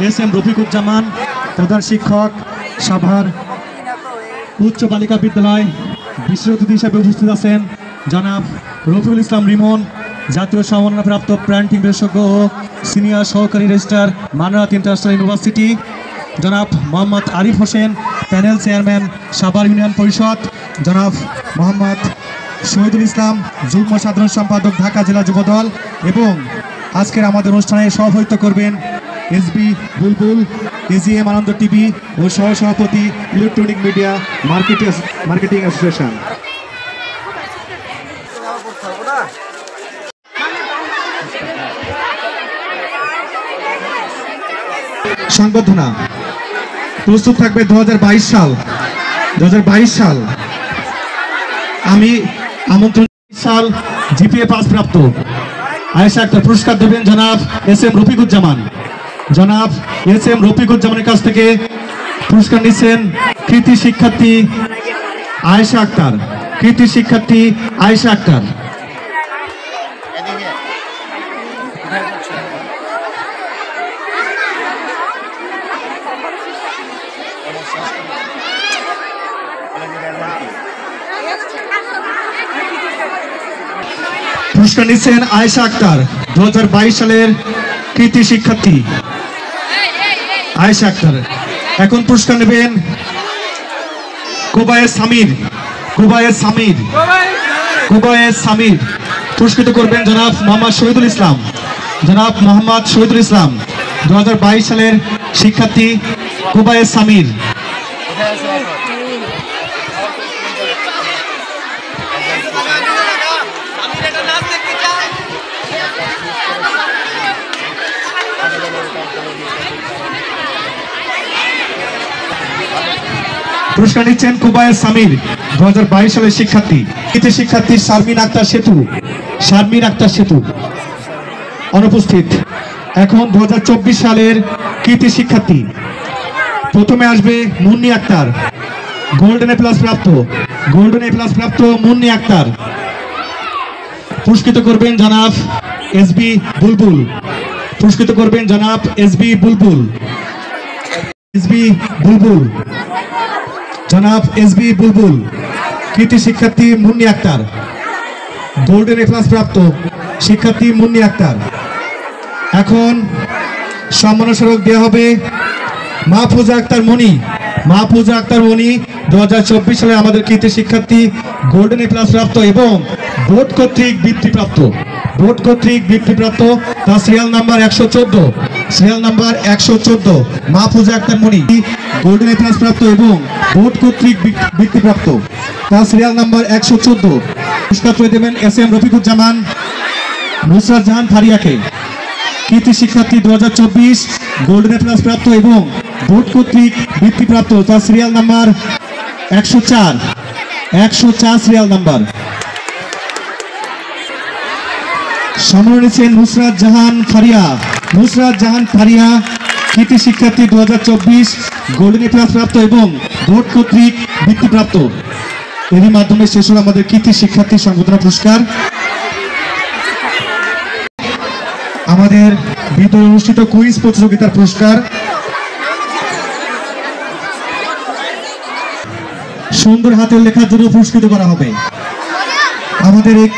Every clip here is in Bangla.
এস এম রফিকুজ্জামান, প্রধান শিক্ষক, সাভার উচ্চ বালিকা বিদ্যালয়। বিশেষ অতিথি হিসেবে উপস্থিত আছেন জনাব রফিকুল ইসলাম রিমন, জাতীয় সম্মাননাপ্রাপ্ত প্যারেন্টিং বিশেষজ্ঞ ও সিনিয়র সহকারী রেজিস্ট্রার, মানরাত ইন্টারন্যাশনাল ইউনিভার্সিটি। জনাব Mohammad Arif Hossain, panel chairman, Savar union পরিষদ। জনাব মোহাম্মদ শহীদুল ইসলাম, যুগ্ম সাধারণ সম্পাদক, ঢাকা জেলা যুবদল। এবং আজকের আমাদের অনুষ্ঠানে সভাপতিত্ব করবেন এসবি বুলবুল, এজিএম আনন্দ টিভি ও সহসভাপতি ইলেকট্রনিক মিডিয়া মার্কেটিং অ্যাসোসিয়েশন। সংবর্ধনা প্রস্তুত থাকবে 2022 সাল। আমি আমন্ত্রণ সাল জিপিএ পাস প্রাপ্ত আয়েশা আক্তার পুরস্কার দেবেন জনাব এস এম রফিকুজ্জামান। জনাব এস এম রফিকুজ্জামানের কাছ থেকে পুরস্কার নিচ্ছেন কৃতি শিক্ষার্থী আয়েশা আক্তার। পুরস্কার নিচ্ছেন আয়েশা আক্তার, 2022 সালের কৃতি শিক্ষার্থী আয়েশা আক্তার। এখন পুরস্কার নেবেন কুবায়েস সামির। পুরস্কৃত করবেন জনাব মোহাম্মদ শহীদুল ইসলাম। 2022 সালের শিক্ষার্থী কুবায়েস সামির। পুরস্কার নিচ্ছেন কুবায়েস সামির, 2022 সালের শিক্ষার্থী। শিক্ষার্থী শারমিন আক্তার সেতু অনুপস্থিত। এখন 2024 সালের কৃতি শিক্ষার্থী। প্রথমে আসবে Munni Akter, golden A plus প্রাপ্ত মুন্নি আক্তার। পুরস্কৃত করবেন জনাব এসবি বুলবুল। কৃতি শিক্ষার্থী Munni Akter, golden A plus প্রাপ্ত শিক্ষার্থী মুন্নি আক্তার। এখন সম্মাননা স্মারক দেওয়া হবে মাহফুজা আক্তার মনি, 2024 সালে আমাদের কৃতি শিক্ষার্থী, গোল্ডেন এ প্লাস প্রাপ্ত এবং বোর্ড কর্তৃক বৃত্তিপ্রাপ্ত। তার serial number 114 Mahfuza Akter Moni, golden A plus প্রাপ্ত এবং বোর্ড কর্তৃক বৃত্তিপ্রাপ্ত। তার সিরিয়াল নাম্বার 114। পুরস্কার দেবেন এস এম রফিকুজ্জামান নুসরাত জাহান ফারিয়াকে, কৃতি শিক্ষার্থী, 2024 গোল্ডেন এ প্লাস প্রাপ্ত এবং বোর্ড কর্তৃক বৃত্তিপ্রাপ্ত। তার সিরিয়াল নাম্বার 104 সিরিয়াল নাম্বার। সম্মাননা নিচ্ছেন নুসরাত জাহান ফারিয়া, কৃতি শিক্ষার্থী, 2024 গোল্ডেন এ প্লাস প্রাপ্ত এবং বোর্ড কর্তৃক বৃত্তিপ্রাপ্ত। এরই মাধ্যমে শেষ হল আমাদের কৃতি শিক্ষার্থী সংবর্ধনা পুরস্কার। আমাদের ভিতরে অনুষ্ঠিত কুইজ প্রতিযোগিতার পুরস্কার সুন্দর হাতের লেখার জন্য পুরস্কৃত করা হবে। আমাদের এই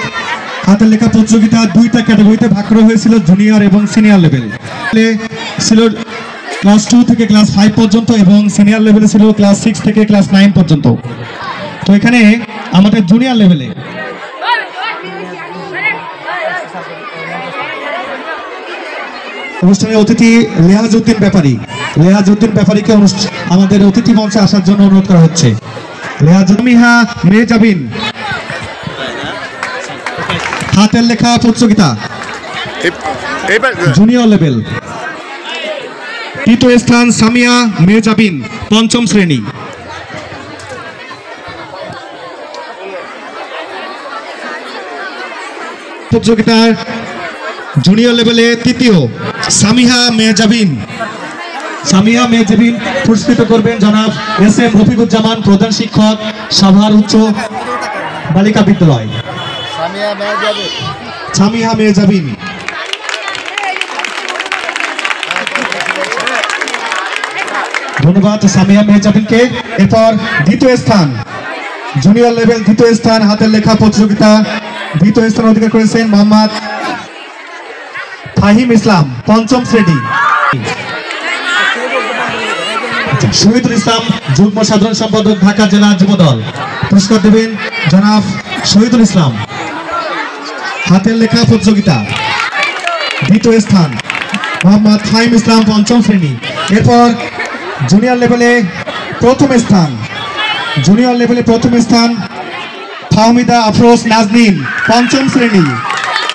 হাতের লেখা প্রতিযোগিতা 2টা ক্যাটাগরিতে ভাগ করা হয়েছিল, জুনিয়র এবং সিনিয়র লেভেল ছিল ক্লাস 2 থেকে ক্লাস 5 পর্যন্ত এবং সিনিয়র লেভেলে ছিল ক্লাস 6 থেকে ক্লাস 9 পর্যন্ত। তো এখানে আমাদের জুনিয়র লেভেলে অনুষ্ঠানের অতিথি লেহাজউদ্দিন ব্যাপারীকে আমাদের অতিথি মঞ্চে আসার জন্য অনুরোধ করা হচ্ছে। লেহাজুমিহা মেজাবিন, হাতের লেখা প্রতিযোগিতা জুনিয়র লেভেল। তৃতীয় স্থান সামিয়া মেজাবিন, 5ম শ্রেণী। প্রতিযোগিতার জুনিয়র লেভেলে তৃতীয় সামিহা মেজাবিন পুরস্কৃত করবেন জনাব এস এম রফিকুজ্জামান, প্রধান শিক্ষক, সাভার উচ্চ বালিকা বিদ্যালয়। সামিহা মেজাবিন। ধন্যবাদ সামিয়া মেহজাবিনকে। এরপর দ্বিতীয় স্থান জুনিয়র লেভেল, দ্বিতীয় স্থান হাতের লেখা প্রতিযোগিতা, দ্বিতীয় স্থান অধিকার করেছেন মোহাম্মদ ফাহিম ইসলাম, পঞ্চম শ্রেণী। শহীদুল ইসলাম যুগ্ম সাধারণ সম্পাদক, ঢাকা জেলা যুবদল, পুরস্কার দেবেন জনাব শহীদুল ইসলাম। হাতের লেখা প্রতিযোগিতা, দ্বিতীয় স্থান মোহাম্মদ ফাহিম ইসলাম, পঞ্চম শ্রেণী। এরপর জুনিয়র লেভেলে প্রথম স্থান, জুনিয়র লেভেলে প্রথম স্থান ফাহমিদা আফরোজ নাজনীন, পঞ্চম শ্রেণী।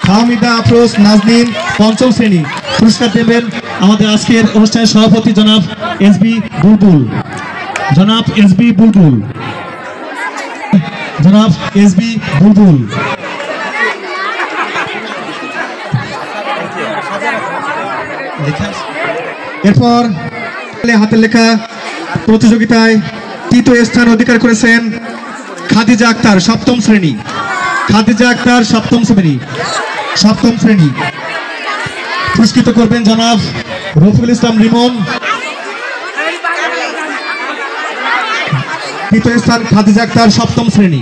ফাহমিদা আফরোজ নাজনীন, পঞ্চম শ্রেণী। পুরস্কার দেবেন আমাদের আজকের অনুষ্ঠানের সভাপতি জনাব এসবি বুলবুল, জনাব এসবি বুলবুল, জনাব এসবি বুলবুল। এরপর হাতের লেখা প্রতিযোগিতায় তৃতীয় স্থান অধিকার করেছেন খাদিজা আক্তার, সপ্তম শ্রেণী। খাদিজা আক্তার, সপ্তম শ্রেণী, সপ্তম শ্রেণী। পুরস্কৃত করবেন জনাব রফিকুল ইসলাম রিমন। তৃতীয় স্থান খাদিজা আক্তার, সপ্তম শ্রেণী।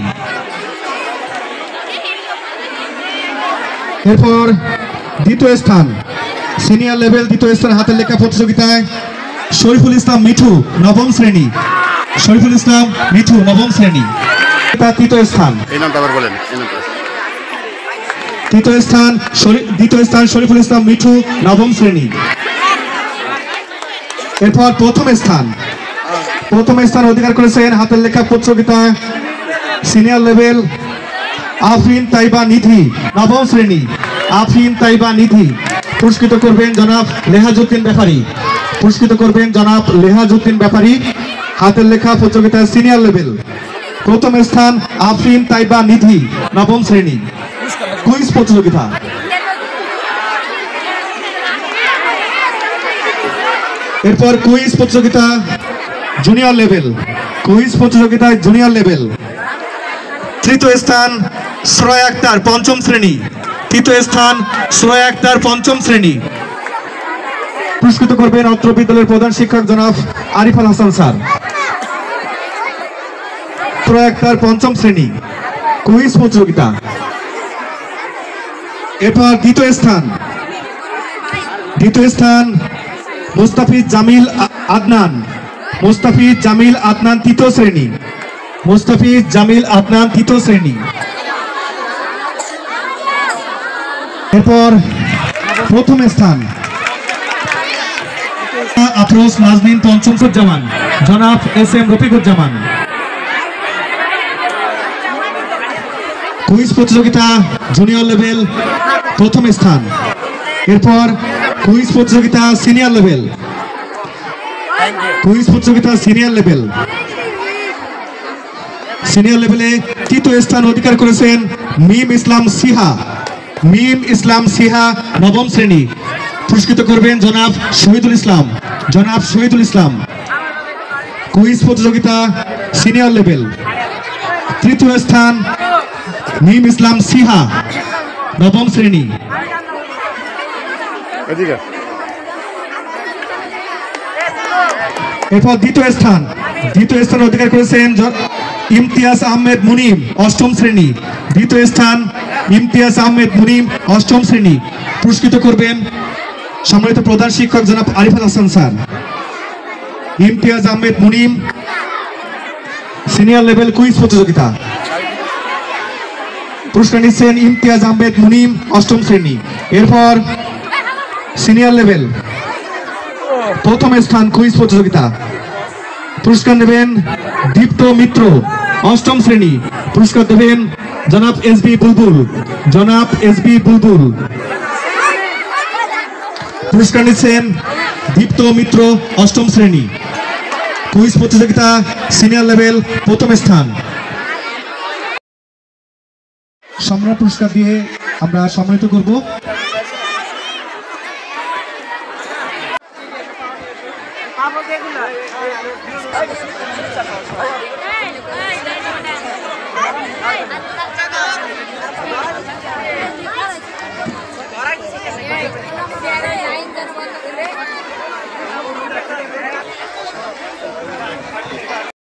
এরপর দ্বিতীয় স্থান সিনিয়র লেভেল, দ্বিতীয় স্থান হাতের লেখা প্রতিযোগিতায় শরীফুল ইসলাম মিঠু, নবম শ্রেণী। শরীফুল ইসলাম মিঠু, নবম শ্রেণী। তৃতীয় স্থান, তৃতীয় স্থান দ্বিতীয় স্থান শরীফুল ইসলাম মিঠু, নবম শ্রেণী। এরপর প্রথম স্থান, প্রথম স্থান অধিকার করেছেন হাতের লেখা প্রতিযোগিতায় সিনিয়র লেভেল আফরিন তাইবা নিধি, নবম শ্রেণী। আফরিন তাইবা নিধি। পুরস্কৃত করবেন জনাব লেহাজউদ্দিন ব্যাপারী, পুরস্কৃত করবেন জনাব লেহাজউদ্দিন ব্যাপারী। হাতের লেখা প্রতিযোগিতায় সিনিয়র লেভেল প্রথম স্থান আফরিন তাইবা নিধি, নবম শ্রেণী। কুইজ প্রতিযোগিতা, এরপর কুইজ প্রতিযোগিতা জুনিয়র লেভেল, কুইজ প্রতিযোগিতায় জুনিয়র লেভেল তৃতীয় স্থান সুরায়া আক্তার, পঞ্চম শ্রেণী। তৃতীয় স্থান সুরায়া আক্তার, পঞ্চম শ্রেণী। পুরস্কৃত করবেন অত্র বিদ্যালয়ের প্রধান শিক্ষক জনাব আরিফ আল হাসান স্যার। সুরায়া আক্তার, পঞ্চম শ্রেণী। কুইজ প্রতিযোগিতা। এরপর দ্বিতীয় স্থান, দ্বিতীয় স্থান মুস্তাফিজ জামিল আদনান, মুস্তাফিজ জামিল আদনান, তৃতীয় শ্রেণী। মুস্তাফিজ জামিল আদনান, তৃতীয় শ্রেণী। এরপর প্রথম স্থান আফরোজ নাজনীন, পঞ্চম জামান, জনাব এস এম রফিকুজ্জামান। কুইজ প্রতিযোগিতা জুনিয়র লেভেল প্রথম স্থান। এরপর কুইজ প্রতিযোগিতা সিনিয়র লেভেল, কুইজ প্রতিযোগিতা সিনিয়র লেভেল, সিনিয়র লেভেলে তৃতীয় স্থান অধিকার করেছেন মিম ইসলাম সিহা, মিম ইসলাম সিহা, নবম শ্রেণী। পুরস্কৃত করবেন জনাব শহীদুল ইসলাম, জনাব শহীদুল ইসলাম। কুইজ প্রতিযোগিতা সিনিয়র লেভেল তৃতীয় স্থান মিম ইসলাম সিহা, নবম শ্রেণী। এরপর দ্বিতীয় স্থান, দ্বিতীয় স্থান অধিকার করেছেন ইমতিয়াজ আহমেদ মুনিম, অষ্টম শ্রেণী। দ্বিতীয় স্থান ইমতিয়াজ আহমেদ মুনিম, অষ্টম শ্রেণী। পুরস্কৃত করবেন সম্মানিত প্রধান শিক্ষক জনাব Arif Al Hasan sir. Imtiaz Ahmed Munim, senior level quiz প্রতিযোগিতা। পুরস্কার নিচ্ছেন ইমতিয়াজ আহমেদ মুনিম, অষ্টম শ্রেণী। এরপর সিনিয়র লেভেল প্রথম স্থান কুইজ প্রতিযোগিতা। পুরস্কার নেবেন দীপ্ত মিত্র, অষ্টম শ্রেণী। পুরস্কার দেবেন জনাব এসবি বুলবুল, জনাব এসবি বুলবুল। পুরস্কার নিচ্ছেন দীপ্ত মিত্র, অষ্টম শ্রেণী। কুইজ প্রতিযোগিতা সিনিয়র লেভেল প্রথম স্থান। সম্মান পুরস্কার দিয়ে আমরা সম্মানিত করব। Hey,